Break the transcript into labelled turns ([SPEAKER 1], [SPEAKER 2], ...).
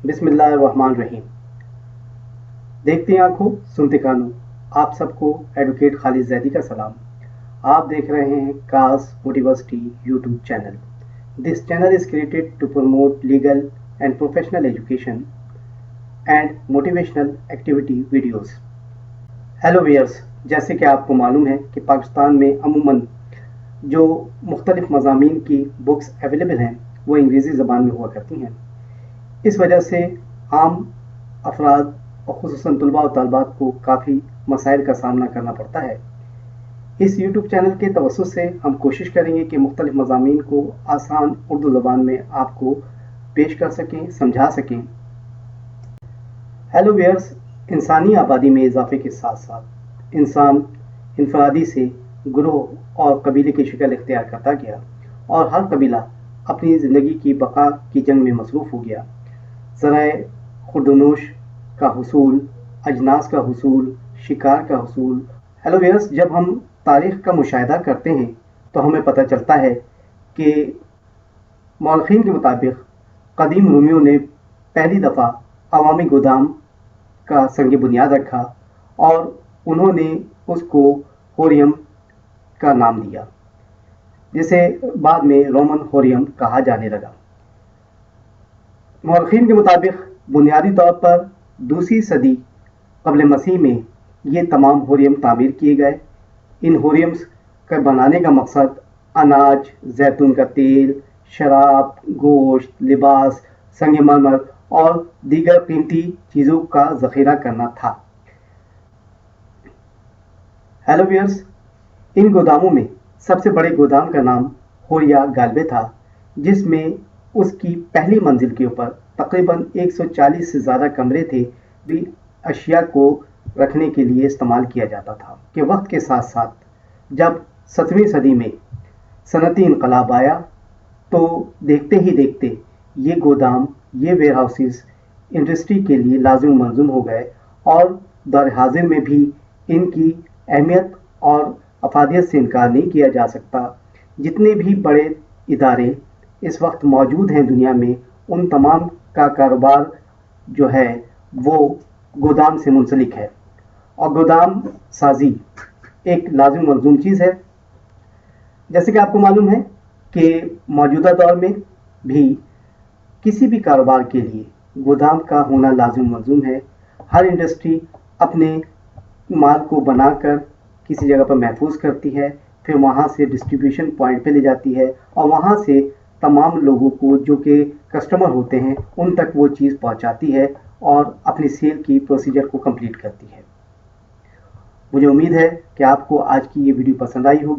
[SPEAKER 1] बिस्मिल्लाहिर्रहमानिर्रहीम। देखते आंखों सुनते कानों, आप सबको एडवोकेट खालिद जैदी का सलाम। आप देख रहे हैं कास university YouTube channel. This channel is created to promote legal and professional education and motivational activity videos. Hello viewers, जैसे कि आपको मालूम है कि पाकिस्तान में अमूमन जो मुख्तलिफ मज़ामीन की बुक्स अवेलेबल हैं वो अंग्रेज़ी ज़बान में हुआ करती हैं। इस वजह से आम अफराद और ख़ुसूसन तलबा और तालबात को काफ़ी मसाइल का सामना करना पड़ता है। इस यूट्यूब चैनल के तवस्सुत से हम कोशिश करेंगे कि मुख्तलिफ मज़ामीन को आसान उर्दू ज़बान में आपको पेश कर सकें, समझा सकें। हेलो व्यूअर्स, इंसानी आबादी में इजाफे के साथ साथ इंसान इनफरादी से ग्रोह और कबीले की शक्ल इख्तियार करता गया और हर कबीला अपनी ज़िंदगी की बका की जंग में मसरूफ़ हो गया। ज़राए खुर्दनोश का हुसूल, अजनास का हुसूल, शिकार का हुसूल। हेलो व्यूअर्स, जब हम तारीख़ का मुशाहिदा करते हैं तो हमें पता चलता है कि मौलखीन के मुताबिक कदीम रूमियों ने पहली दफ़ा अवामी गोदाम का संग बुनियाद रखा और उन्होंने उसको होरियम का नाम दिया, जिसे बाद में रोमन होरियम कहा जाने लगा। मौलखीन के मुताबिक बुनियादी तौर पर दूसरी सदी क़ब्ल मसीह में ये तमाम होरियम तामीर किए गए। इन होरियम्स का बनाने का मकसद अनाज, जैतून का तेल, शराब, गोश्त, लिबास, संगमरमर और दीगर कीमती चीज़ों का ज़ख़ीरा करना था। हेलो व्यूअर्स, इन गोदामों में सबसे बड़े गोदाम का नाम होरिया गालबे था, जिसमें उसकी पहली मंजिल के ऊपर तकरीबन 140 से ज़्यादा कमरे थे भी अशिया को रखने के लिए इस्तेमाल किया जाता था। कि वक्त के साथ साथ जब 7वीं सदी में सनती इनकलाब आया तो देखते ही देखते ये गोदाम, ये वेयर हाउसेस इंडस्ट्री के लिए लाजिम मलजूम हो गए और दौर हाजिर में भी इनकी अहमियत और अफादियत से इनकार नहीं किया जा सकता। जितने भी बड़े इदारे इस वक्त मौजूद हैं दुनिया में, उन तमाम का कारोबार जो है वो गोदाम से मुंसलिक है और गोदाम साजी एक लाजिम मलजूम चीज़ है। जैसे कि आपको मालूम है कि मौजूदा दौर में भी किसी भी कारोबार के लिए गोदाम का होना लाजिम मलजूम है। हर इंडस्ट्री अपने माल को बनाकर किसी जगह पर महफूज करती है, फिर वहाँ से डिस्ट्रीब्यूशन पॉइंट पे ले जाती है और वहाँ से तमाम लोगों को जो कि कस्टमर होते हैं उन तक वो चीज़ पहुँचाती है और अपनी सेल की प्रोसीजर को कंप्लीट करती है। मुझे उम्मीद है कि आपको आज की ये वीडियो पसंद आई होगी।